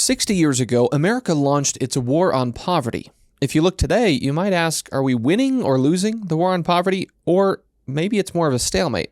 60 years ago, America launched its war on poverty. If you look today, you might ask, are we winning or losing the war on poverty? Or maybe it's more of a stalemate.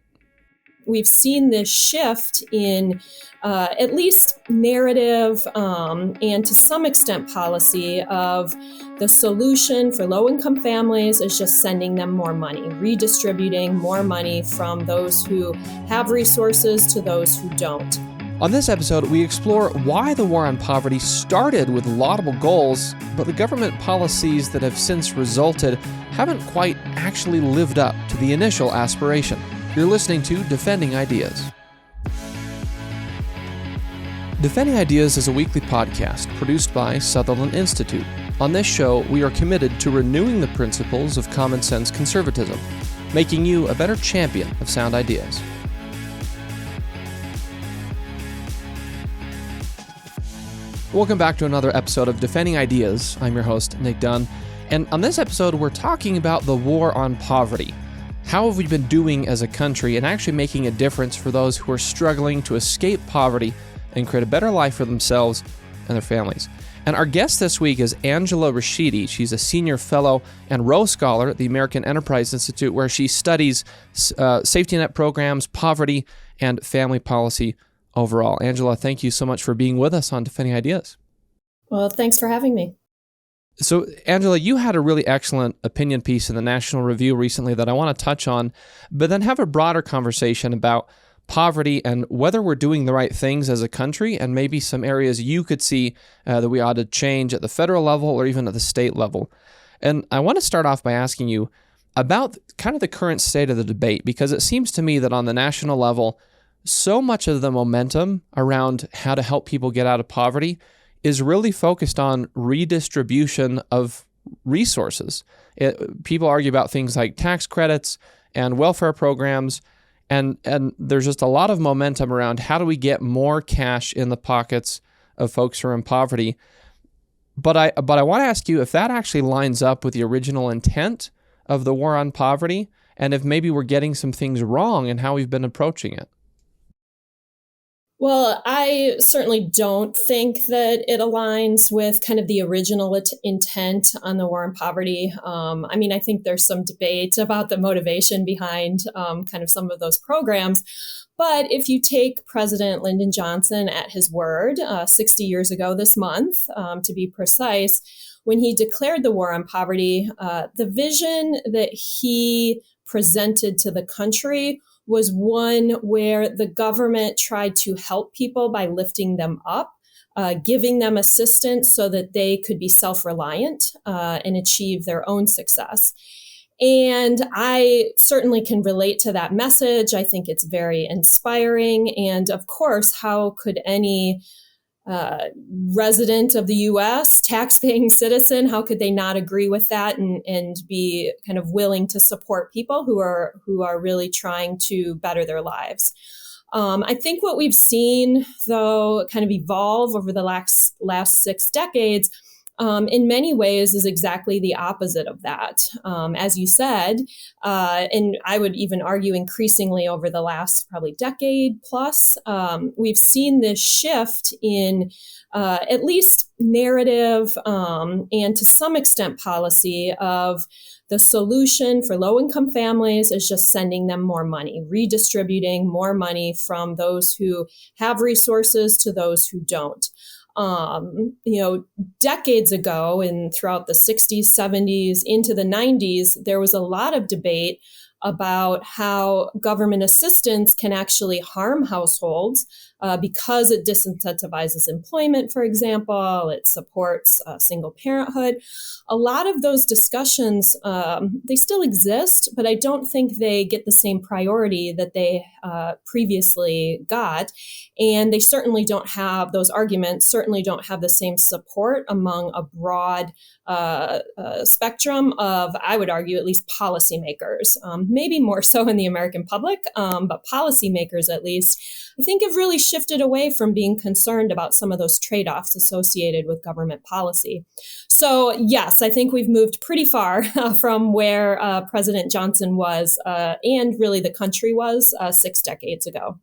We've seen this shift in at least narrative and to some extent policy of the solution for low-income families is just sending them more money, redistributing more money from those who have resources to those who don't. On this episode, we explore why the war on poverty started with laudable goals, but the government policies that have since resulted haven't quite actually lived up to the initial aspiration. You're listening to Defending Ideas. Defending Ideas is a weekly podcast produced by Sutherland Institute. On this show, we are committed to renewing the principles of common sense conservatism, making you a better champion of sound ideas. Welcome back to another episode of Defending Ideas. I'm your host, Nic Dunn, and on this episode, we're talking about the war on poverty. How have we been doing as a country and actually making a difference for those who are struggling to escape poverty and create a better life for themselves and their families? And our guest this week is Angela Rachidi. She's a senior fellow and Rowe Scholar at the American Enterprise Institute, where she studies safety net programs, poverty, and family policy overall. Angela, thank you so much for being with us on Defending Ideas. Well, thanks for having me. So, Angela, you had a really excellent opinion piece in the National Review recently that I want to touch on, but then have a broader conversation about poverty and whether we're doing the right things as a country and maybe some areas you could see that we ought to change at the federal level or even at the state level. And I want to start off by asking you about kind of the current state of the debate, because it seems to me that on the national level, so much of the momentum around how to help people get out of poverty is really focused on redistribution of resources. People argue about things like tax credits and welfare programs, and there's just a lot of momentum around how do we get more cash in the pockets of folks who are in poverty. But I want to ask you if that actually lines up with the original intent of the war on poverty, and if maybe we're getting some things wrong in how we've been approaching it. Well, I certainly don't think that it aligns with kind of the original intent on the war on poverty. I think there's some debate about the motivation behind kind of some of those programs. But if you take President Lyndon Johnson at his word, 60 years ago this month, to be precise, when he declared the war on poverty, the vision that he presented to the country was one where the government tried to help people by lifting them up, giving them assistance so that they could be self-reliant and achieve their own success. And I certainly can relate to that message. I think it's very inspiring. And of course, how could any resident of the U.S., tax-paying citizen, how could they not agree with that and be kind of willing to support people who are really trying to better their lives? I think what we've seen, though, kind of evolve over the last 6 decades, in many ways is exactly the opposite of that. As you said, and I would even argue increasingly over the last probably decade plus, we've seen this shift in at least narrative and to some extent policy of the solution for low-income families is just sending them more money, redistributing more money from those who have resources to those who don't. Decades ago and throughout the 60s, 70s, into the 90s, there was a lot of debate about how government assistance can actually harm households because it disincentivizes employment, for example, it supports single parenthood. A lot of those discussions, they still exist, but I don't think they get the same priority that they previously got. And they certainly don't have, those arguments certainly don't have the same support among a broad spectrum of, I would argue, at least policymakers, maybe more so in the American public, but policymakers at least, I think have really shifted away from being concerned about some of those trade-offs associated with government policy. So yes, I think we've moved pretty far from where President Johnson was and really the country was 6 decades ago.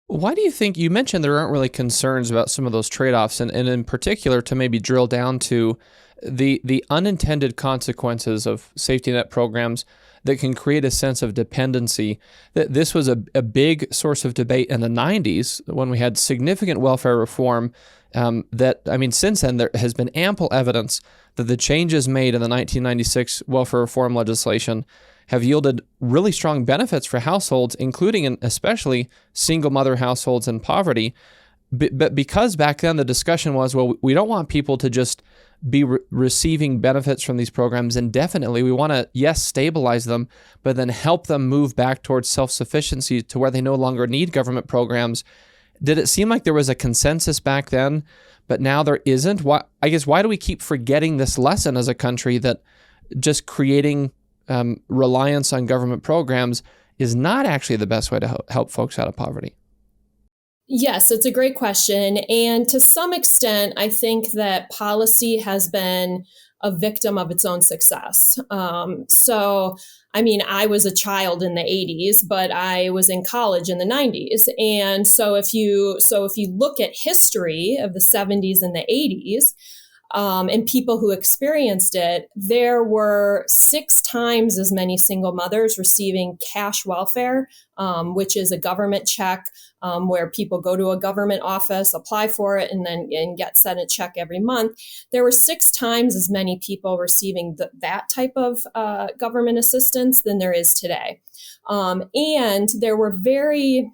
Why do you think you mentioned there aren't really concerns about some of those trade-offs, and in particular to maybe drill down to the unintended consequences of safety net programs that can create a sense of dependency? That this was a big source of debate in the 90s when we had significant welfare reform. Since then there has been ample evidence that the changes made in the 1996 welfare reform legislation have yielded really strong benefits for households, including and especially single mother households in poverty. But because back then the discussion was, well, we don't want people to just be receiving benefits from these programs indefinitely. We want to, yes, stabilize them, but then help them move back towards self-sufficiency to where they no longer need government programs. Did it seem like there was a consensus back then, but now there isn't? Why do we keep forgetting this lesson as a country that just creating reliance on government programs is not actually the best way to help folks out of poverty? Yes, it's a great question. And to some extent, I think that policy has been a victim of its own success. I was a child in the 80s, but I was in college in the 90s. And so if you look at history of the 70s and the 80s, and people who experienced it, there were 6 times as many single mothers receiving cash welfare, which is a government check where people go to a government office, apply for it, and get sent a check every month. There were 6 times as many people receiving that type of government assistance than there is today. And there were very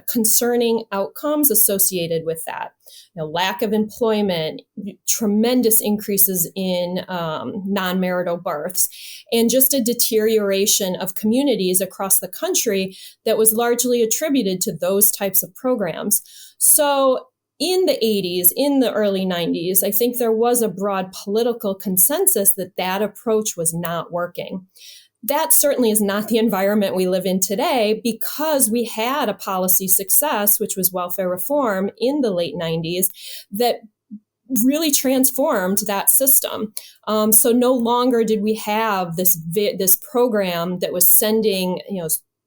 concerning outcomes associated with that. Lack of employment, tremendous increases in non-marital births, and just a deterioration of communities across the country that was largely attributed to those types of programs. So in the 80s, in the early 90s, I think there was a broad political consensus that that approach was not working. That certainly is not the environment we live in today, because we had a policy success, which was welfare reform in the late 90s, that really transformed that system. So no longer did we have this program that was sending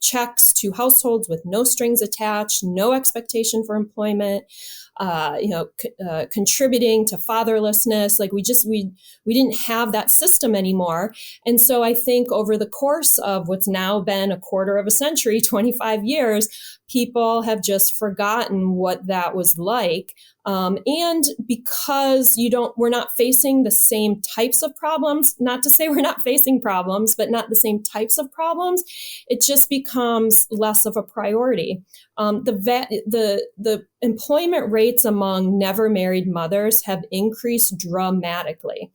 checks to households with no strings attached, no expectation for employment, contributing to fatherlessness. Like we didn't have that system anymore. And so I think over the course of what's now been a quarter of a century, 25 years, people have just forgotten what that was like. And because we're not facing the same types of problems, not to say we're not facing problems, but not the same types of problems, it just becomes less of a priority. The employment rates among never married mothers have increased dramatically.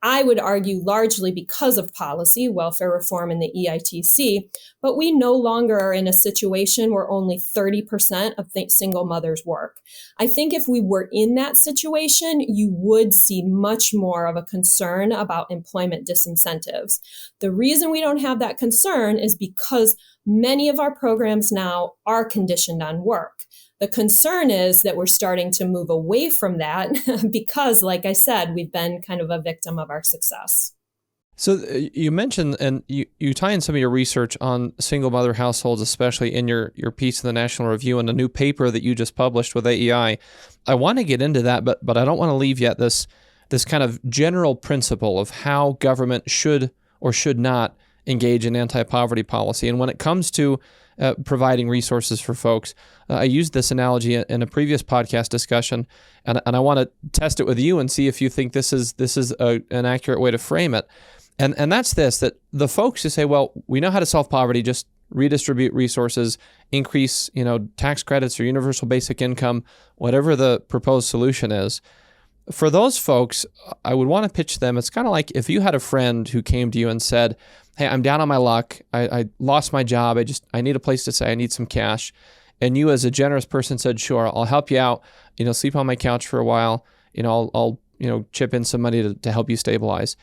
I would argue largely because of policy, welfare reform, and the EITC, but we no longer are in a situation where only 30% of single mothers work. I think if we were in that situation, you would see much more of a concern about employment disincentives. The reason we don't have that concern is because many of our programs now are conditioned on work. The concern is that we're starting to move away from that because, like I said, we've been kind of a victim of our success. So you mentioned, and you tie in some of your research on single mother households, especially in your piece in the National Review and a new paper that you just published with AEI. I want to get into that, but I don't want to leave yet this kind of general principle of how government should or should not engage in anti-poverty policy. And when it comes to providing resources for folks, I used this analogy in a previous podcast discussion, and I want to test it with you and see if you think this is an accurate way to frame it. And that's that the folks who say, well, we know how to solve poverty, just redistribute resources, increase tax credits or universal basic income, whatever the proposed solution is. For those folks, I would want to pitch them. It's kind of like if you had a friend who came to you and said, hey, I'm down on my luck. I lost my job. I need a place to stay. I need some cash. And you as a generous person said, sure, I'll help you out. Sleep on my couch for a while. I'll chip in some money to help you stabilize.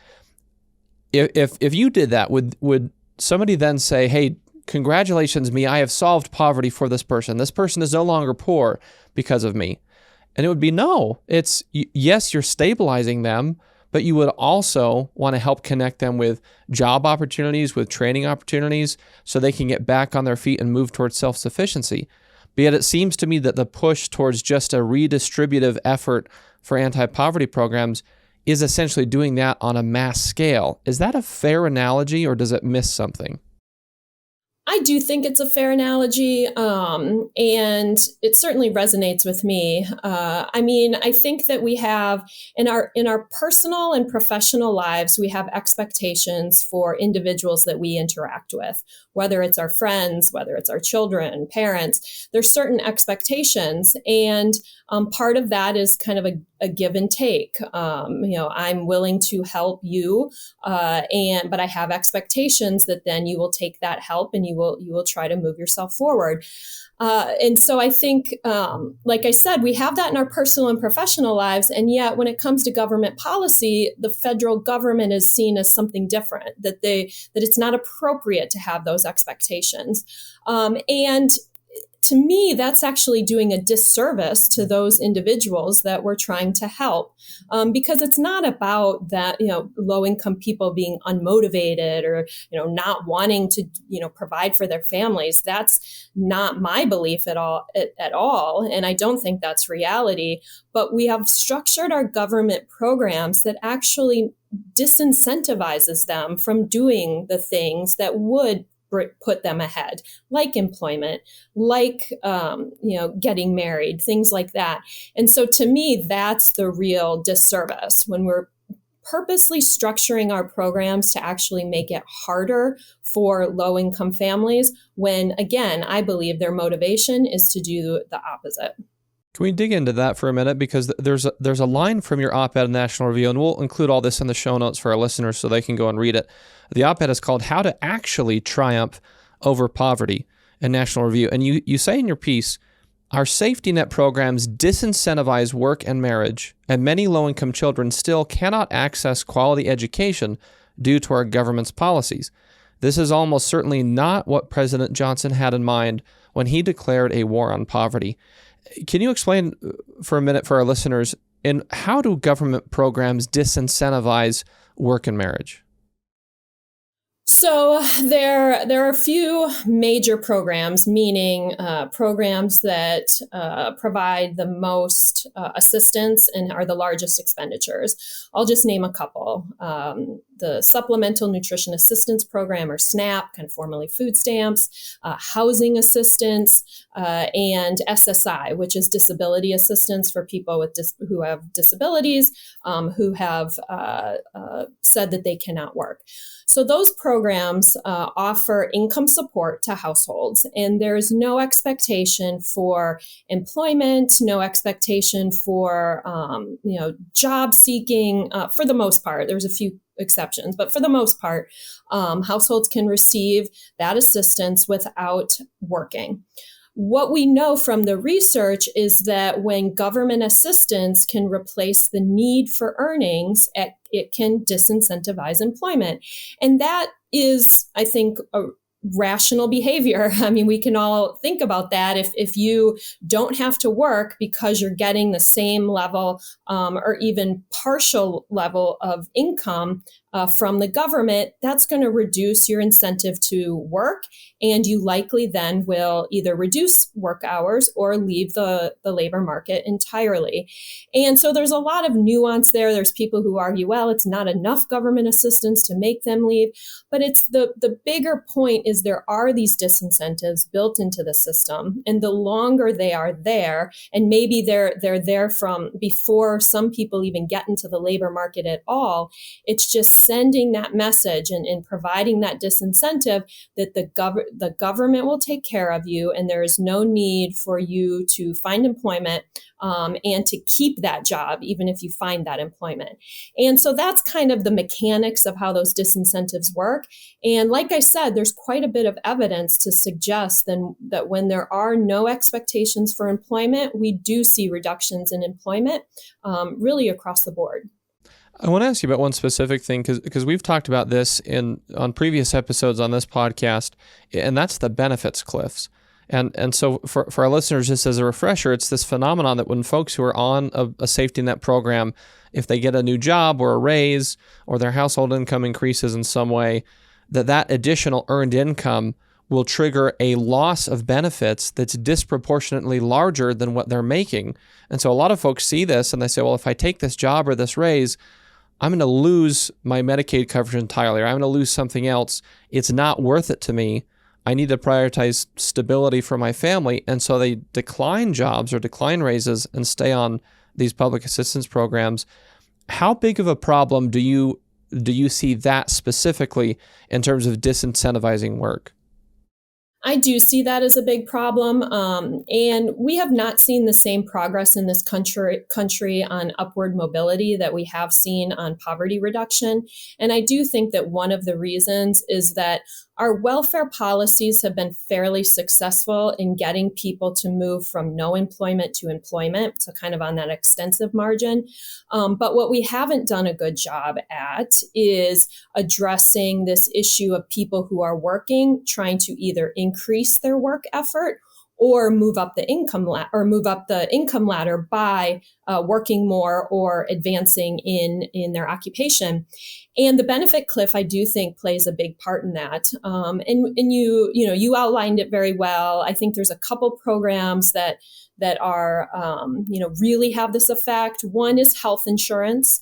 If you did that, would somebody then say, hey, congratulations me, I have solved poverty for this person. This person is no longer poor because of me. And it would be no. It's, yes, you're stabilizing them, but you would also want to help connect them with job opportunities, with training opportunities, so they can get back on their feet and move towards self-sufficiency. But yet it seems to me that the push towards just a redistributive effort for anti-poverty programs is essentially doing that on a mass scale. Is that a fair analogy, or does it miss something? I do think it's a fair analogy, and it certainly resonates with me. I think that we have in our personal and professional lives, we have expectations for individuals that we interact with, whether it's our friends, whether it's our children, parents. There's certain expectations, and part of that is kind of a give and take. I'm willing to help you, but I have expectations that then you will take that help and you will try to move yourself forward. And so I think, like I said, we have that in our personal and professional lives. And yet when it comes to government policy, the federal government is seen as something different, that it's not appropriate to have those expectations. And to me, that's actually doing a disservice to those individuals that we're trying to help, because it's not about that, low-income people being unmotivated or, not wanting to, provide for their families. That's not my belief at all. And I don't think that's reality. But we have structured our government programs that actually disincentivizes them from doing the things that would put them ahead, like employment, like, getting married, things like that. And so to me, that's the real disservice when we're purposely structuring our programs to actually make it harder for low-income families, when, again, I believe their motivation is to do the opposite. Can we dig into that for a minute? Because there's a line from your op-ed in National Review, and we'll include all this in the show notes for our listeners so they can go and read it. The op-ed is called "How to Actually Triumph Over Poverty" in National Review. And you say in your piece, our safety net programs disincentivize work and marriage, and many low-income children still cannot access quality education due to our government's policies. This is almost certainly not what President Johnson had in mind when he declared a war on poverty. Can you explain for a minute for our listeners, and how do government programs disincentivize work and marriage? So there are a few major programs, meaning programs that provide the most assistance and are the largest expenditures. I'll just name a couple. The Supplemental Nutrition Assistance Program, or SNAP, kind of formerly food stamps, housing assistance, and SSI, which is disability assistance for people who have disabilities, who have said that they cannot work. So those programs offer income support to households, and there's no expectation for employment, no expectation for job seeking. For the most part, there's a few exceptions, but for the most part, households can receive that assistance without working. What we know from the research is that when government assistance can replace the need for earnings, it can disincentivize employment. And that is, I think, a rational behavior. I mean, we can all think about that. If you don't have to work because you're getting the same level or even partial level of income from the government, that's going to reduce your incentive to work. And you likely then will either reduce work hours or leave the labor market entirely. And so there's a lot of nuance there. There's people who argue, well, it's not enough government assistance to make them leave. But it's the bigger point is there are these disincentives built into the system. And the longer they are there, and maybe they're there from before some people even get into the labor market at all, it's just sending that message and providing that disincentive that the government will take care of you, and there is no need for you to find employment and to keep that job, even if you find that employment. And so that's kind of the mechanics of how those disincentives work. And like I said, there's quite a bit of evidence to suggest that when there are no expectations for employment, we do see reductions in employment really across the board. I want to ask you about one specific thing, because we've talked about this on previous episodes on this podcast, and that's the benefits cliffs. And so for our listeners, just as a refresher, it's this phenomenon that when folks who are on a safety net program, if they get a new job or a raise or their household income increases in some way, that additional earned income will trigger a loss of benefits that's disproportionately larger than what they're making. And so a lot of folks see this and they say, well, if I take this job or this raise, I'm going to lose my Medicaid coverage entirely, or I'm going to lose something else. It's not worth it to me. I need to prioritize stability for my family. And so they decline jobs or decline raises and stay on these public assistance programs. How big of a problem do you see that specifically in terms of disincentivizing work? I do see that as a big problem. And we have not seen the same progress in this country on upward mobility that we have seen on poverty reduction. And I do think that one of the reasons is that our welfare policies have been fairly successful in getting people to move from no employment to employment, so kind of on that extensive margin. But what we haven't done a good job at is addressing this issue of people who are working, trying to either increase their work effort or move up the income ladder by working more or advancing in their occupation. And the benefit cliff, I do think, plays a big part in that. And you outlined it very well. I think there's a couple programs that are really have this effect. One is health insurance.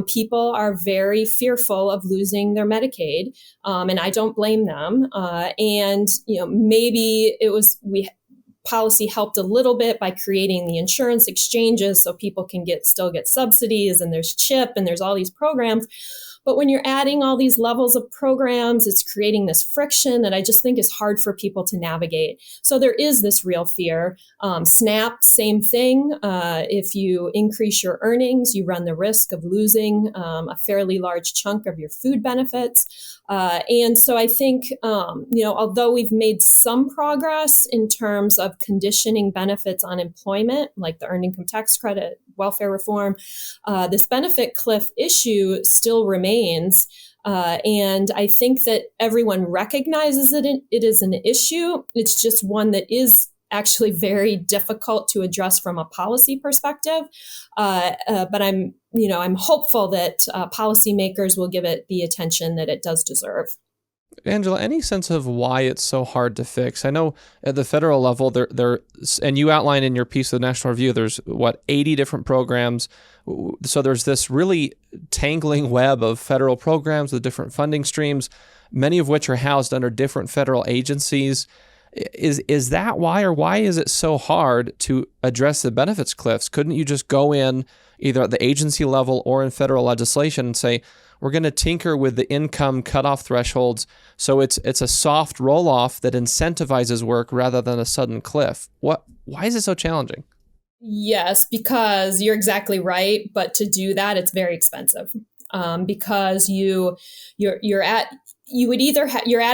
People are very fearful of losing their Medicaid, and I don't blame them. Maybe policy helped a little bit by creating the insurance exchanges so people can still get subsidies, and there's CHIP and there's all these programs. But when you're adding all these levels of programs, it's creating this friction that I just think is hard for people to navigate. So there is this real fear. SNAP, same thing. If you increase your earnings, you run the risk of losing a fairly large chunk of your food benefits. And so I think, although we've made some progress in terms of conditioning benefits on employment, like the earned income tax credit, welfare reform, this benefit cliff issue still remains. And I think that everyone recognizes that it is an issue. It's just one that is actually very difficult to address from a policy perspective. But I'm hopeful that policymakers will give it the attention that it does deserve. Angela, any sense of why it's so hard to fix? I know at the federal level, there, and you outline in your piece of the National Review, there's 80 different programs. So there's this really tangling web of federal programs with different funding streams, many of which are housed under different federal agencies. Is that why, or why is it so hard to address the benefits cliffs? Couldn't you just go in either at the agency level or in federal legislation and say, we're going to tinker with the income cutoff thresholds so it's a soft roll-off that incentivizes work rather than a sudden cliff? Why is it so challenging? Yes, because you're exactly right. But to do that, it's very expensive because you're at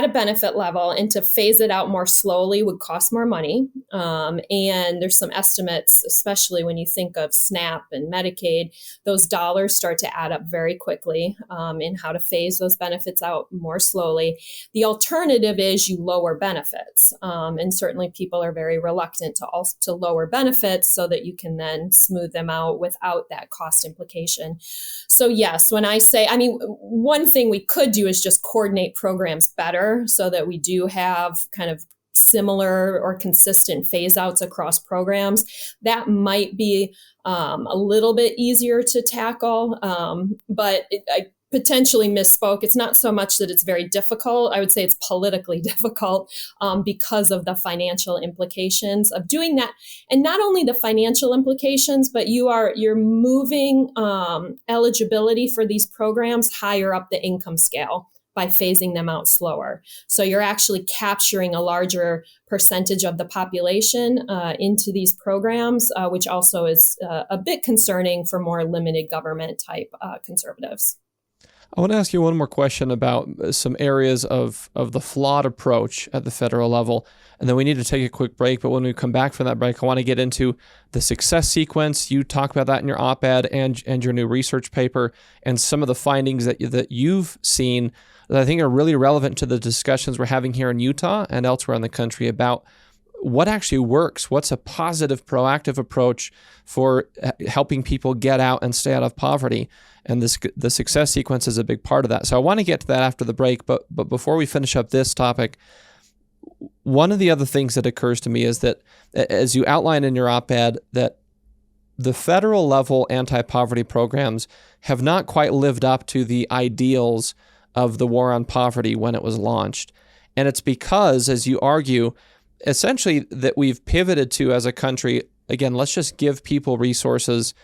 a benefit level, and to phase it out more slowly would cost more money. And there's some estimates, especially when you think of SNAP and Medicaid, those dollars start to add up very quickly in how to phase those benefits out more slowly. The alternative is you lower benefits. And certainly people are very reluctant to lower benefits so that you can then smooth them out without that cost implication. So yes, when I say, one thing we could do is just coordinate programs better so that we do have kind of similar or consistent phase outs across programs. That might be a little bit easier to tackle, but I potentially misspoke. It's not so much that it's very difficult. I would say it's politically difficult because of the financial implications of doing that. And not only the financial implications, but you're moving eligibility for these programs higher up the income scale by phasing them out slower. So you're actually capturing a larger percentage of the population into these programs, which also is a bit concerning for more limited government type conservatives. I want to ask you one more question about some areas of the flawed approach at the federal level, and then we need to take a quick break. But when we come back from that break, I want to get into the success sequence. You talk about that in your op-ed and your new research paper, and some of the findings that you've seen that I think are really relevant to the discussions we're having here in Utah and elsewhere in the country about what actually works. What's a positive, proactive approach for helping people get out and stay out of poverty? And the success sequence is a big part of that. So I want to get to that after the break. But before we finish up this topic, one of the other things that occurs to me is that, as you outline in your op-ed, that the federal level anti-poverty programs have not quite lived up to the ideals of the war on poverty when it was launched. And it's because, as you argue, essentially that we've pivoted to, as a country, again, let's just give people resources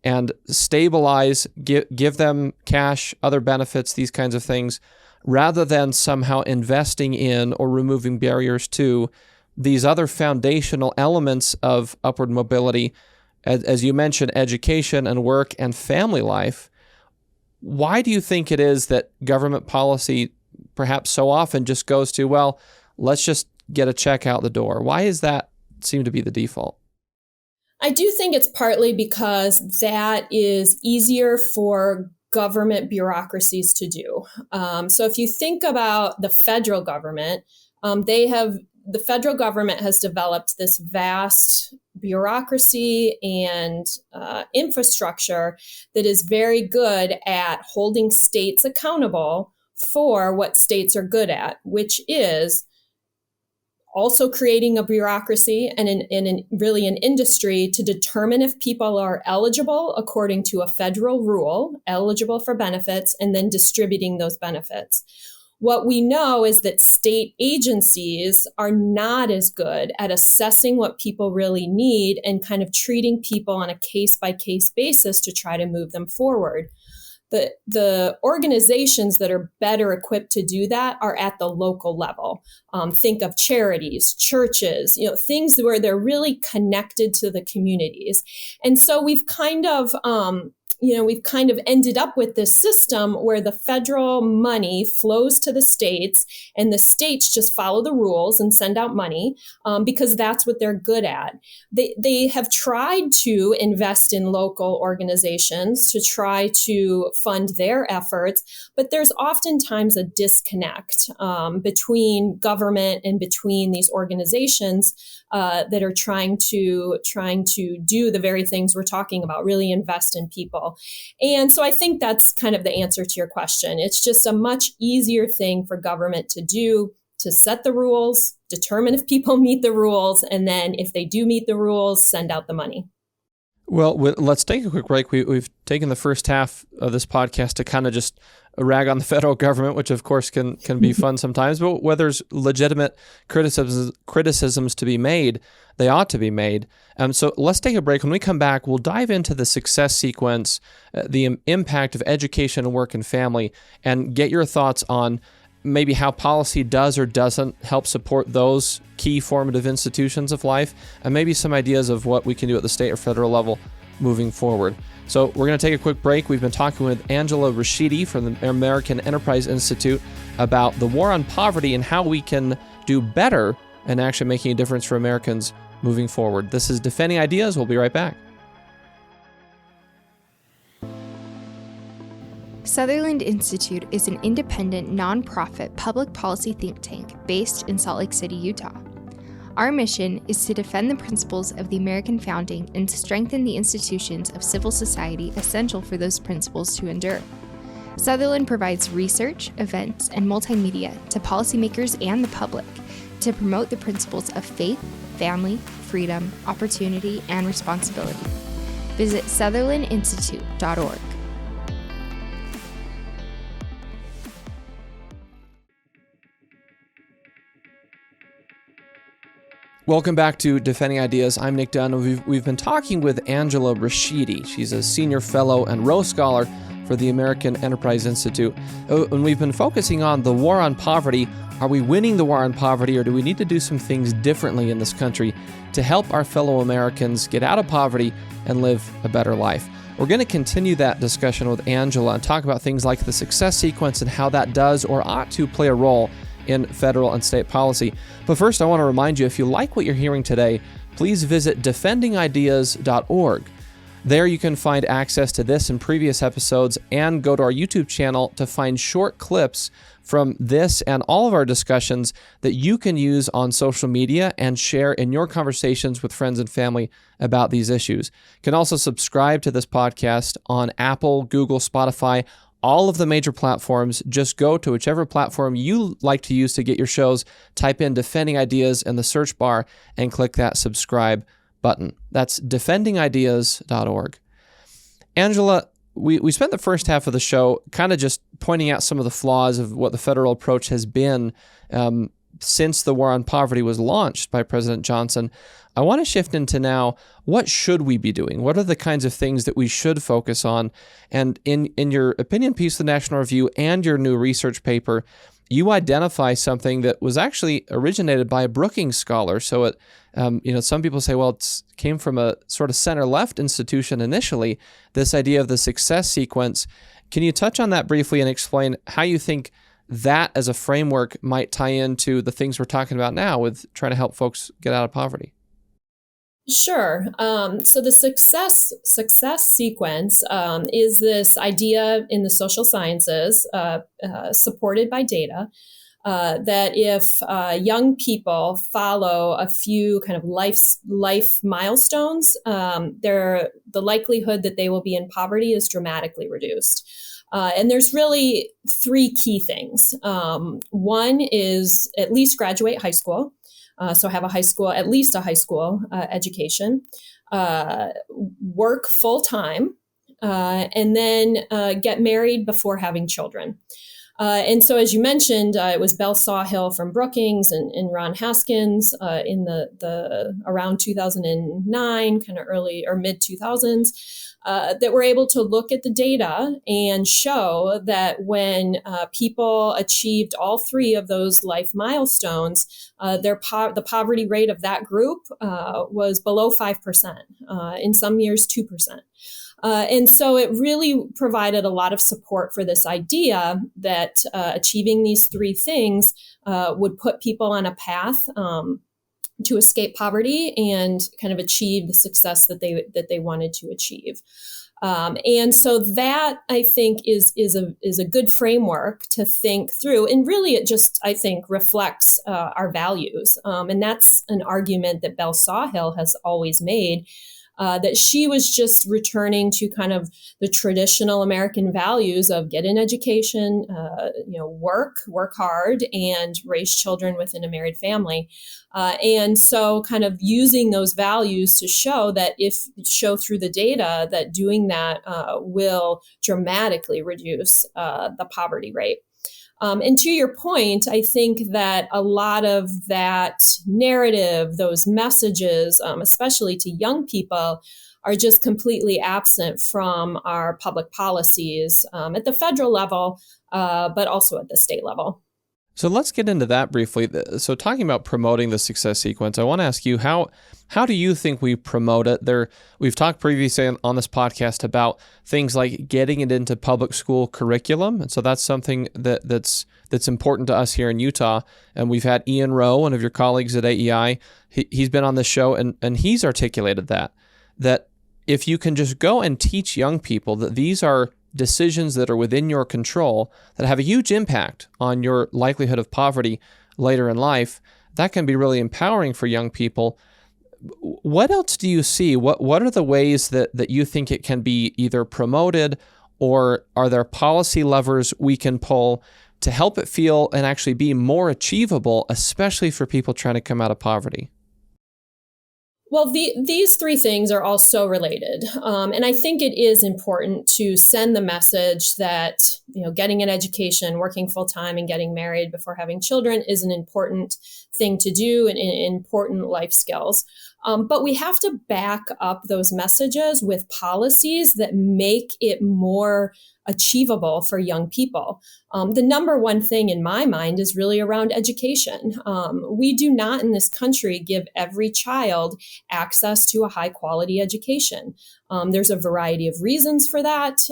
and stabilize, give them cash, other benefits, these kinds of things, rather than somehow investing in or removing barriers to these other foundational elements of upward mobility, as you mentioned, education and work and family life. Why do you think it is that government policy perhaps so often just goes to, well, let's just get a check out the door? Why is that seem to be the default? I do think it's partly because that is easier for government bureaucracies to do. So if you think about the federal government, the federal government has developed this vast bureaucracy and infrastructure that is very good at holding states accountable for what states are good at, which is also creating a bureaucracy and really an industry to determine if people are eligible according to a federal rule, eligible for benefits, and then distributing those benefits. What we know is that state agencies are not as good at assessing what people really need and kind of treating people on a case-by-case basis to try to move them forward. The organizations that are better equipped to do that are at the local level. Think of charities, churches, things where they're really connected to the communities. And so we've kind of ended up with this system where the federal money flows to the states and the states just follow the rules and send out money because that's what they're good at. They have tried to invest in local organizations to try to fund their efforts, but there's oftentimes a disconnect between government and between these organizations that are trying to do the very things we're talking about, really invest in people. And so I think that's kind of the answer to your question. It's just a much easier thing for government to do, to set the rules, determine if people meet the rules, and then if they do meet the rules, send out the money. Well, let's take a quick break. We've taken the first half of this podcast to kind of just rag on the federal government, which of course can be fun sometimes, but where there's legitimate criticisms to be made, they ought to be made. So let's take a break. When we come back, we'll dive into the success sequence, the impact of education and work and family, and get your thoughts on maybe how policy does or doesn't help support those key formative institutions of life, and maybe some ideas of what we can do at the state or federal level moving forward. So we're going to take a quick break. We've been talking with Angela Rachidi from the American Enterprise Institute about the war on poverty and how we can do better in actually making a difference for Americans moving forward. This is Defending Ideas. We'll be right back. Sutherland Institute is an independent, nonprofit public policy think tank based in Salt Lake City, Utah. Our mission is to defend the principles of the American founding and strengthen the institutions of civil society essential for those principles to endure. Sutherland provides research, events, and multimedia to policymakers and the public to promote the principles of faith, family, freedom, opportunity, and responsibility. Visit sutherlandinstitute.org. Welcome back to Defending Ideas. I'm Nic Dunn. We've been talking with Angela Rachidi. She's a senior fellow and Rowe Scholar for the American Enterprise Institute. And we've been focusing on the war on poverty. Are we winning the war on poverty, or do we need to do some things differently in this country to help our fellow Americans get out of poverty and live a better life? We're going to continue that discussion with Angela and talk about things like the success sequence and how that does or ought to play a role in federal and state policy. But first, I want to remind you, if you like what you're hearing today, please visit defendingideas.org. There you can find access to this and previous episodes, and go to our YouTube channel to find short clips from this and all of our discussions that you can use on social media and share in your conversations with friends and family about these issues. You can also subscribe to this podcast on Apple, Google, Spotify, all of the major platforms. Just go to whichever platform you like to use to get your shows, type in Defending Ideas in the search bar, and click that subscribe button. That's defendingideas.org. Angela, we spent the first half of the show kind of just pointing out some of the flaws of what the federal approach has been since the war on poverty was launched by President Johnson. I want to shift into now, what should we be doing? What are the kinds of things that we should focus on? And in your opinion piece, the National Review, and your new research paper, you identify something that was actually originated by a Brookings scholar. So it, some people say, well, it came from a sort of center-left institution initially, this idea of the success sequence. Can you touch on that briefly and explain how you think that as a framework might tie into the things we're talking about now with trying to help folks get out of poverty? Sure. So the success sequence is this idea in the social sciences, supported by data, that if young people follow a few kind of life milestones, the likelihood that they will be in poverty is dramatically reduced. And there's really three key things. One is at least graduate high school. So have at least a high school education, work full time, and then get married before having children. And so, as you mentioned, it was Bell Sawhill from Brookings and Ron Haskins in the around 2009, kind of early or mid 2000s. That were able to look at the data and show that when people achieved all three of those life milestones, the poverty rate of that group was below 5%, in some years 2%. And so it really provided a lot of support for this idea that achieving these three things would put people on a path to escape poverty and kind of achieve the success that they wanted to achieve. And so that, I think, is a good framework to think through. And really, it just, I think, reflects our values. And that's an argument that Bell Sawhill has always made, that she was just returning to kind of the traditional American values of get an education, work hard, and raise children within a married family. And so kind of using those values to show through the data that doing that will dramatically reduce the poverty rate. And to your point, I think that a lot of that narrative, those messages, especially to young people, are just completely absent from our public policies at the federal level, but also at the state level. So let's get into that briefly. So talking about promoting the success sequence, I want to ask you, how do you think we promote it? We've talked previously on this podcast about things like getting it into public school curriculum. And so that's something that's important to us here in Utah. And we've had Ian Rowe, one of your colleagues at AEI, he's been on this show, and he's articulated that if you can just go and teach young people that these are decisions that are within your control that have a huge impact on your likelihood of poverty later in life, that can be really empowering for young people. What else do you see? What are the ways that you think it can be either promoted, or are there policy levers we can pull to help it feel and actually be more achievable, especially for people trying to come out of poverty? Well, these three things are all so related. And I think it is important to send the message that, getting an education, working full time, and getting married before having children is an important thing to do and important life skills. But we have to back up those messages with policies that make it more achievable for young people. The number one thing in my mind is really around education. We do not in this country give every child access to a high quality education. There's a variety of reasons for that,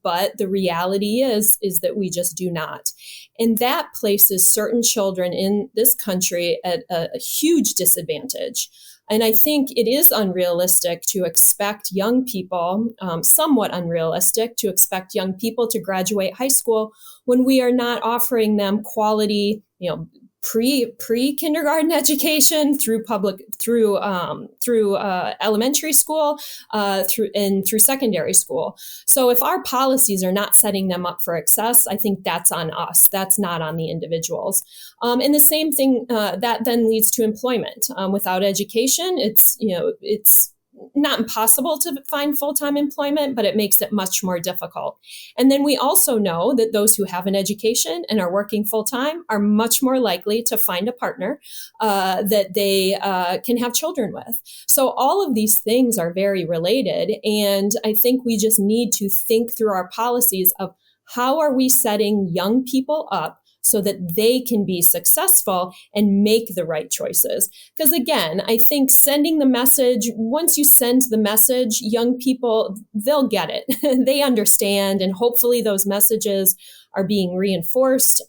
but the reality is that we just do not. And that places certain children in this country at a huge disadvantage. And I think it is unrealistic to expect young people, somewhat unrealistic to expect young people to graduate high school when we are not offering them quality, pre-kindergarten education through elementary school, through secondary school. So if our policies are not setting them up for success, I think that's on us. That's not on the individuals. And the same thing that then leads to employment. Without education, it's not impossible to find full-time employment, but it makes it much more difficult. And then we also know that those who have an education and are working full-time are much more likely to find a partner that they can have children with. So all of these things are very related. And I think we just need to think through our policies of how are we setting young people up so that they can be successful and make the right choices. Because again, I think sending the message, once you send the message, young people, they'll get it. They understand, and hopefully those messages are being reinforced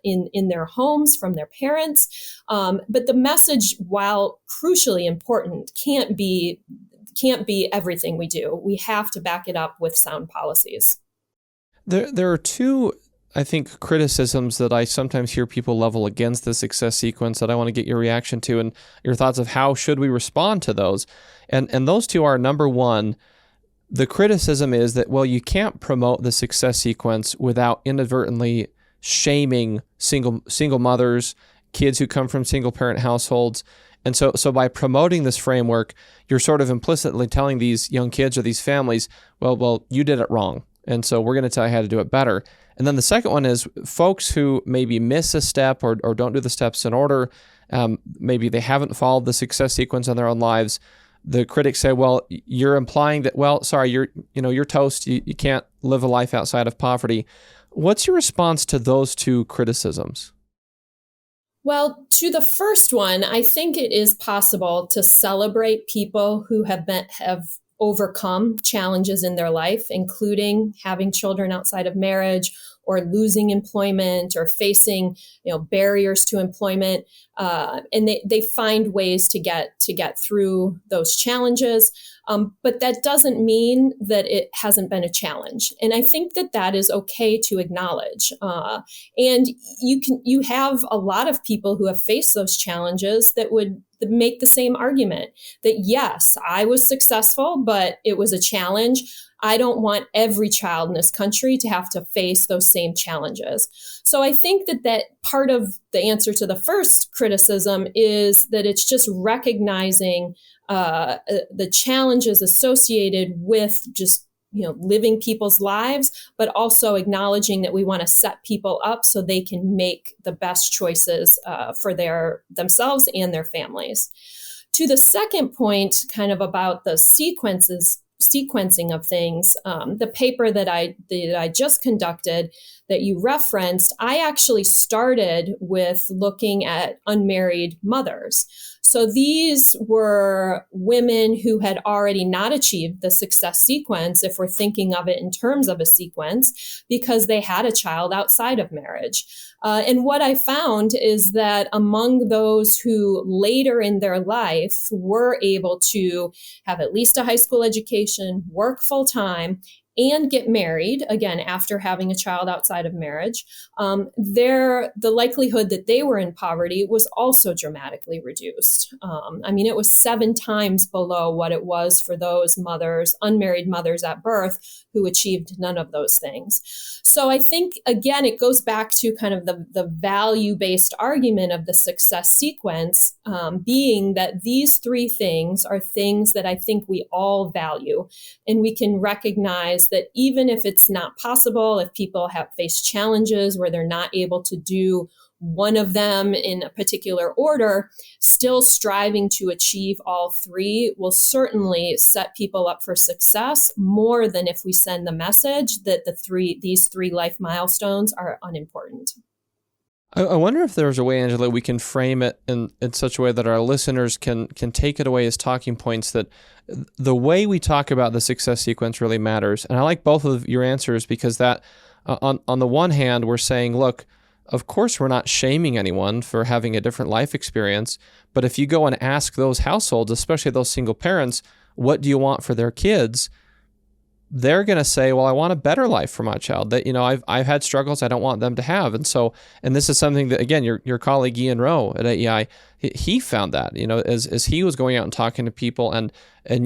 in their homes from their parents. But the message, while crucially important, can't be everything we do. We have to back it up with sound policies. There are two, I think, criticisms that I sometimes hear people level against the success sequence that I want to get your reaction to and your thoughts of how should we respond to those. And those two are, number one, the criticism is that, well, you can't promote the success sequence without inadvertently shaming single mothers, kids who come from single parent households. And so by promoting this framework, you're sort of implicitly telling these young kids or these families, well, you did it wrong. And so we're going to tell you how to do it better. And then the second one is folks who maybe miss a step or don't do the steps in order. Maybe they haven't followed the success sequence in their own lives. The critics say, well, you're implying that, well, sorry, you're toast. You can't live a life outside of poverty. What's your response to those two criticisms? Well, to the first one, I think it is possible to celebrate people who have overcome challenges in their life, including having children outside of marriage or losing employment or facing, barriers to employment. And they find ways to get through those challenges. But that doesn't mean that it hasn't been a challenge. And I think that is okay to acknowledge. And you have a lot of people who have faced those challenges that would make the same argument that, yes, I was successful, but it was a challenge. I don't want every child in this country to have to face those same challenges. So I think that part of the answer to the first criticism is that it's just recognizing the challenges associated with just living people's lives, but also acknowledging that we want to set people up so they can make the best choices for themselves and their families. To the second point, kind of about the sequencing of things, the paper that I just conducted that you referenced, I actually started with looking at unmarried mothers. So these were women who had already not achieved the success sequence, if we're thinking of it in terms of a sequence, because they had a child outside of marriage. And what I found is that among those who later in their life were able to have at least a high school education, work full time, and get married, again, after having a child outside of marriage, the likelihood that they were in poverty was also dramatically reduced. It was 7 times below what it was for those mothers, unmarried mothers at birth, who achieved none of those things. So I think, again, it goes back to kind of the value-based argument of the success sequence, being that these 3 things are things that I think we all value, and we can recognize that even if it's not possible, if people have faced challenges where they're not able to do one of them in a particular order, still striving to achieve all 3 will certainly set people up for success more than if we send the message that these 3 life milestones are unimportant. I wonder if there's a way, Angela, we can frame it in such a way that our listeners can take it away as talking points, that the way we talk about the success sequence really matters. And I like both of your answers, because that on the one hand, we're saying, look, of course, we're not shaming anyone for having a different life experience. But if you go and ask those households, especially those single parents, what do you want for their kids? they're going to say, well, I want a better life for my child. That, I've had struggles I don't want them to have. And this is something that, again, your colleague Ian Rowe at AEI, he found that, as he was going out and talking to people and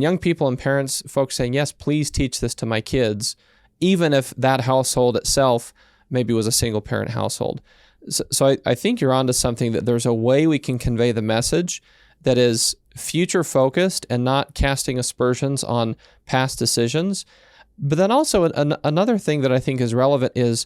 young people and parents, folks saying, yes, please teach this to my kids, even if that household itself maybe was a single parent household. So I think you're onto something, that there's a way we can convey the message that is future focused and not casting aspersions on past decisions. But then also another thing that I think is relevant is,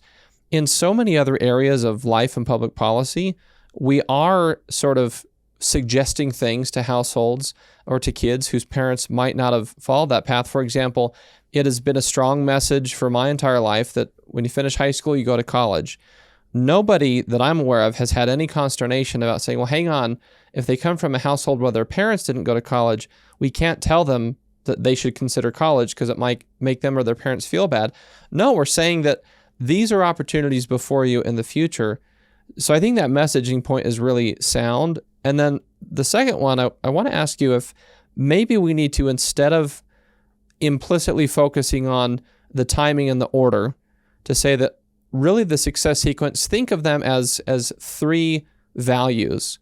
in so many other areas of life and public policy, we are sort of suggesting things to households or to kids whose parents might not have followed that path. For example, it has been a strong message for my entire life that when you finish high school, you go to college. Nobody that I'm aware of has had any consternation about saying, well, hang on, if they come from a household where their parents didn't go to college, we can't tell them that they should consider college because it might make them or their parents feel bad. No, we're saying that these are opportunities before you in the future. So I think that messaging point is really sound. And then the second one, I want to ask you if maybe we need to, instead of implicitly focusing on the timing and the order, to say that really the success sequence, think of them as three values,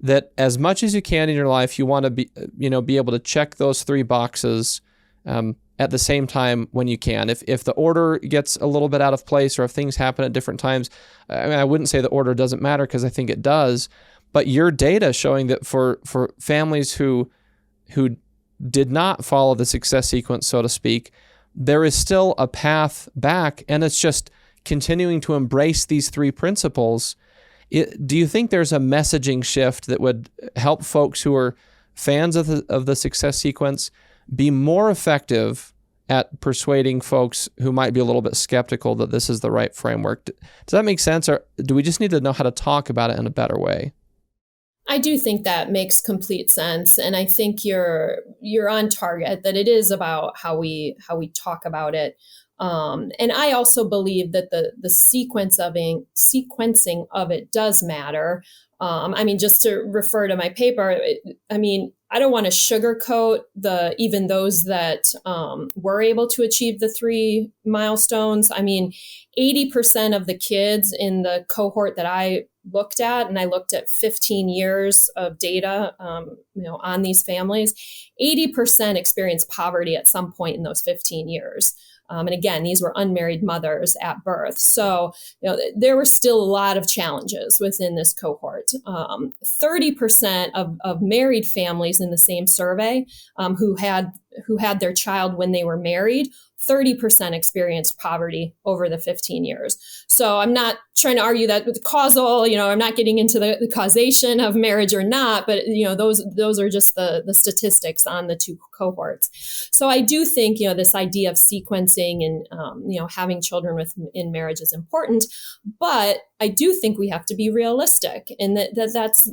that as much as you can in your life, you want to be able to check those three boxes at the same time when you can. If the order gets a little bit out of place, or if things happen at different times, I wouldn't say the order doesn't matter, because I think it does. But your data showing that for families who did not follow the success sequence, so to speak, there is still a path back, and it's just continuing to embrace these three principles. Do you think there's a messaging shift that would help folks who are fans of the success sequence be more effective at persuading folks who might be a little bit skeptical that this is the right framework? Does that make sense, or do we just need to know how to talk about it in a better way? I do think that makes complete sense, and I think you're on target, that it is about how we talk about it. And I also believe that the sequencing of it does matter. Just to refer to my paper, I don't want to sugarcoat even those that were able to achieve the three milestones. 80% of the kids in the cohort that I looked at, and I looked at 15 years of data, on these families, 80% experienced poverty at some point in those 15 years. And again, these were unmarried mothers at birth. So, there were still a lot of challenges within this cohort. 30% of married families in the same survey who had their child when they were married, 30% experienced poverty over the 15 years. So I'm not trying to argue that with causal, I'm not getting into the causation of marriage or not, but those are just the statistics on the two cohorts. So I do think, this idea of sequencing and, having children in marriage is important, but I do think we have to be realistic, and that's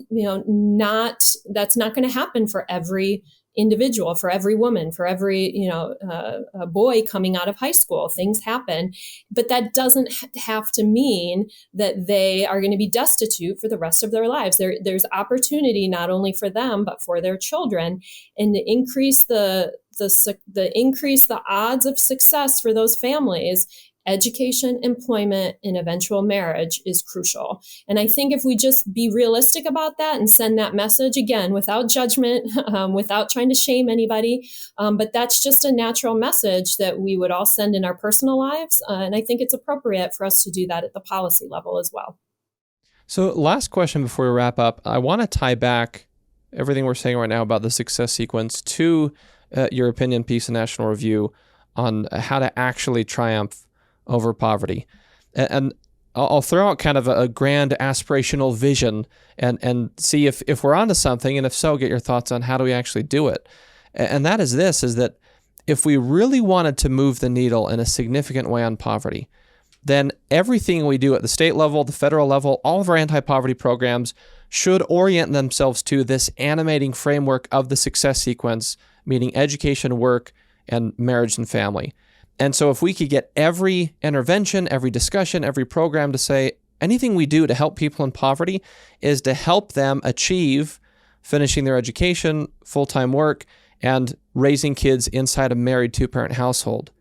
not going to happen for every individual, for every woman, for every, a boy coming out of high school. Things happen, but that doesn't have to mean that they are going to be destitute for the rest of their lives. There's opportunity not only for them, but for their children, and to increase the odds of success for those families. Education, employment, and eventual marriage is crucial. And I think if we just be realistic about that and send that message, again, without judgment, without trying to shame anybody, but that's just a natural message that we would all send in our personal lives. And I think it's appropriate for us to do that at the policy level as well. So last question before we wrap up, I want to tie back everything we're saying right now about the success sequence to your opinion piece in National Review on how to actually triumph over poverty. And I'll throw out kind of a grand aspirational vision and see if we're onto something, and if so, get your thoughts on how do we actually do it. And that is this, is that if we really wanted to move the needle in a significant way on poverty, then everything we do at the state level, the federal level, all of our anti-poverty programs should orient themselves to this animating framework of the success sequence, meaning education, work, and marriage and family. And so if we could get every intervention, every discussion, every program to say anything we do to help people in poverty is to help them achieve finishing their education, full-time work, and raising kids inside a married two-parent household.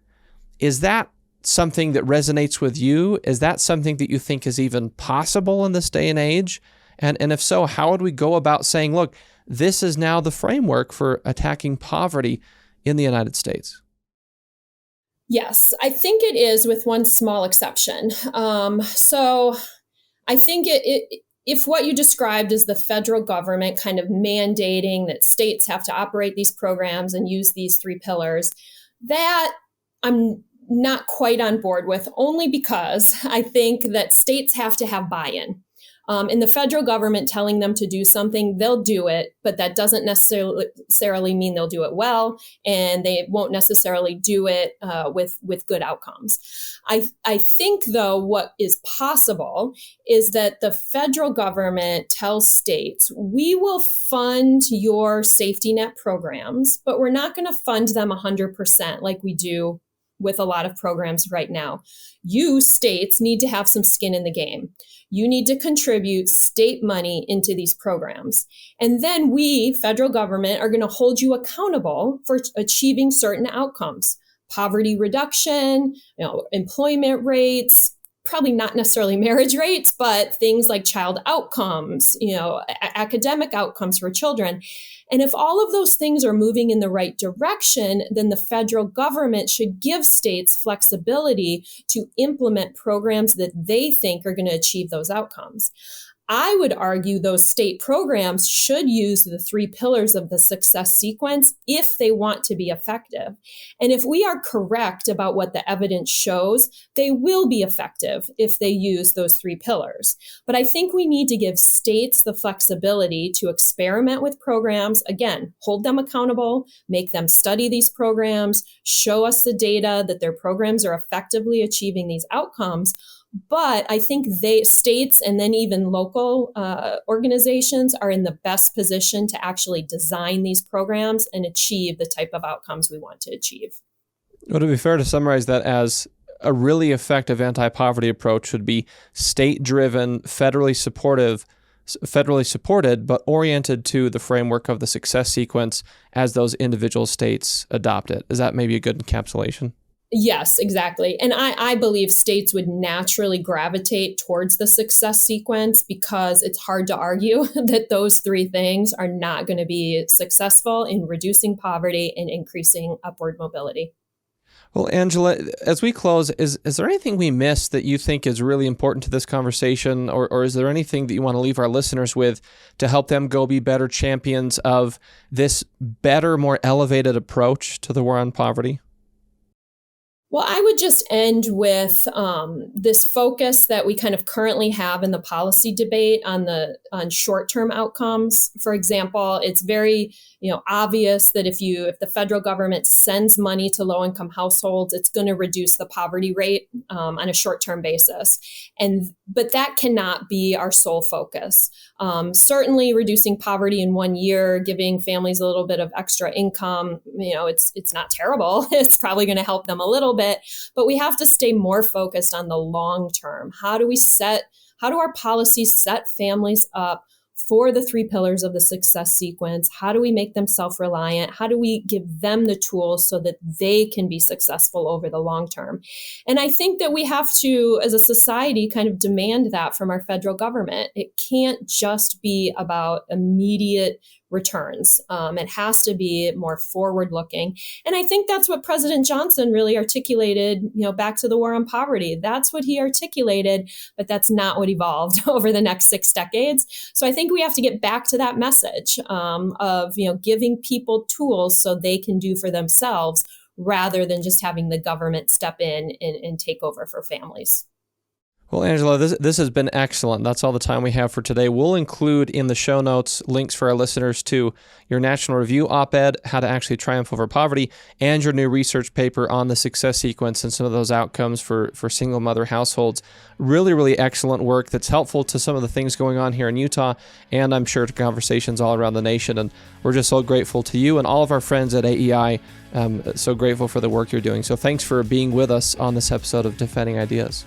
Is that something that resonates with you? Is that something that you think is even possible in this day and age? And if so, how would we go about saying, look, this is now the framework for attacking poverty in the United States? Yes, I think it is, with one small exception. So I think if what you described is the federal government kind of mandating that states have to operate these programs and use these 3 pillars, that I'm not quite on board with, only because I think that states have to have buy-in. And the federal government telling them to do something, they'll do it, but that doesn't necessarily mean they'll do it well, and they won't necessarily do it with good outcomes. I think, though, what is possible is that the federal government tells states, we will fund your safety net programs, but we're not going to fund them 100% like we do with a lot of programs right now. You states need to have some skin in the game. You need to contribute state money into these programs. And then we, federal government, are going to hold you accountable for achieving certain outcomes. Poverty reduction, employment rates, probably not necessarily marriage rates, but things like child outcomes, academic outcomes for children. And if all of those things are moving in the right direction, then the federal government should give states flexibility to implement programs that they think are going to achieve those outcomes. I would argue those state programs should use the 3 pillars of the success sequence if they want to be effective. And if we are correct about what the evidence shows, they will be effective if they use those 3 pillars. But I think we need to give states the flexibility to experiment with programs, again, hold them accountable, make them study these programs, show us the data that their programs are effectively achieving these outcomes. But I think states and then even local organizations are in the best position to actually design these programs and achieve the type of outcomes we want to achieve. Would it be fair to summarize that as a really effective anti-poverty approach should be state-driven, federally supported, but oriented to the framework of the success sequence as those individual states adopt it? Is that maybe a good encapsulation? Yes, exactly. And I believe states would naturally gravitate towards the success sequence because it's hard to argue that those 3 things are not going to be successful in reducing poverty and increasing upward mobility. Well, Angela, as we close, is there anything we missed that you think is really important to this conversation, or is there anything that you want to leave our listeners with to help them go be better champions of this better, more elevated approach to the war on poverty? Well, I would just end with this focus that we kind of currently have in the policy debate on short-term outcomes. For example, it's very obvious that if the federal government sends money to low-income households, it's going to reduce the poverty rate on a short-term basis. But that cannot be our sole focus. Certainly, reducing poverty in 1 year, giving families a little bit of extra income, it's not terrible. It's probably going to help them a little bit. But we have to stay more focused on the long term. How do our policies set families up for the 3 pillars of the success sequence? How do we make them self-reliant? How do we give them the tools so that they can be successful over the long term? And I think that we have to, as a society, kind of demand that from our federal government. It can't just be about immediate returns. It has to be more forward-looking. And I think that's what President Johnson really articulated, back to the war on poverty. That's what he articulated, but that's not what evolved over the next 6 decades. So I think we have to get back to that message of, giving people tools so they can do for themselves rather than just having the government step in and take over for families. Well, Angela, this has been excellent. That's all the time we have for today. We'll include in the show notes links for our listeners to your National Review op-ed, How to Actually Triumph Over Poverty, and your new research paper on the success sequence and some of those outcomes for single mother households. Really, really excellent work that's helpful to some of the things going on here in Utah, and I'm sure to conversations all around the nation. And we're just so grateful to you and all of our friends at AEI. So grateful for the work you're doing. So thanks for being with us on this episode of Defending Ideas.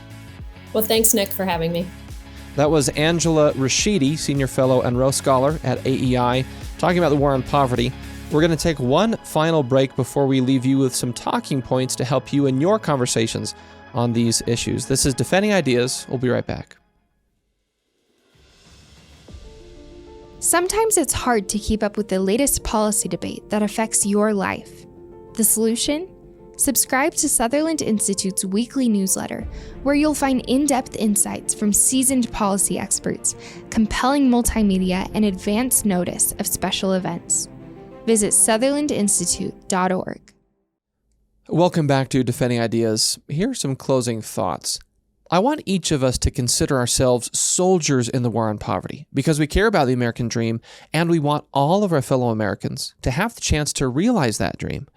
Well, thanks, Nick, for having me. That was Angela Rachidi, Senior Fellow and Rowe Scholar at AEI, talking about the war on poverty. We're going to take one final break before we leave you with some talking points to help you in your conversations on these issues. This is Defending Ideas. We'll be right back. Sometimes it's hard to keep up with the latest policy debate that affects your life. The solution? Subscribe to Sutherland Institute's weekly newsletter, where you'll find in-depth insights from seasoned policy experts, compelling multimedia, and advance notice of special events. Visit sutherlandinstitute.org. Welcome back to Defending Ideas. Here are some closing thoughts. I want each of us to consider ourselves soldiers in the war on poverty because we care about the American dream and we want all of our fellow Americans to have the chance to realize that dream.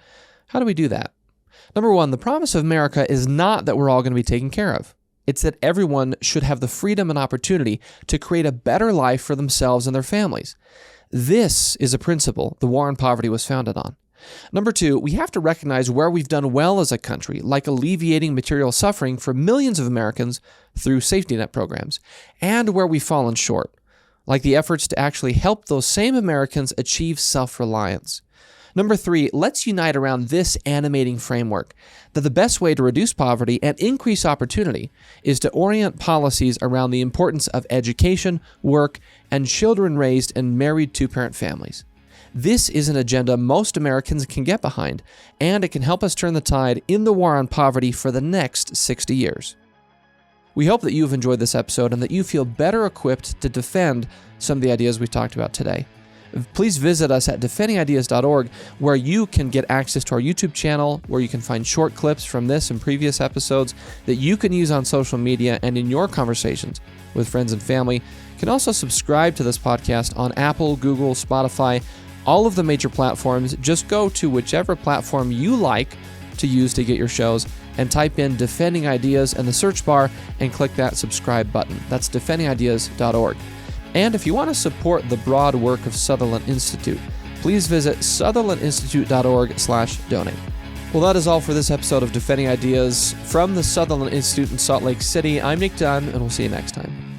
How do we do that? Number one, the promise of America is not that we're all going to be taken care of. It's that everyone should have the freedom and opportunity to create a better life for themselves and their families. This is a principle the war on poverty was founded on. Number two, we have to recognize where we've done well as a country, like alleviating material suffering for millions of Americans through safety net programs, and where we've fallen short, like the efforts to actually help those same Americans achieve self-reliance. Number three, let's unite around this animating framework that the best way to reduce poverty and increase opportunity is to orient policies around the importance of education, work, and children raised in married two-parent families. This is an agenda most Americans can get behind, and it can help us turn the tide in the war on poverty for the next 60 years. We hope that you've enjoyed this episode and that you feel better equipped to defend some of the ideas we talked about today. Please visit us at defendingideas.org, where you can get access to our YouTube channel, where you can find short clips from this and previous episodes that you can use on social media and in your conversations with friends and family. You can also subscribe to this podcast on Apple, Google, Spotify, all of the major platforms. Just go to whichever platform you like to use to get your shows and type in Defending Ideas in the search bar and click that subscribe button. That's defendingideas.org. And if you want to support the broad work of Sutherland Institute, please visit sutherlandinstitute.org/donate. Well, that is all for this episode of Defending Ideas from the Sutherland Institute in Salt Lake City. I'm Nic Dunn, and we'll see you next time.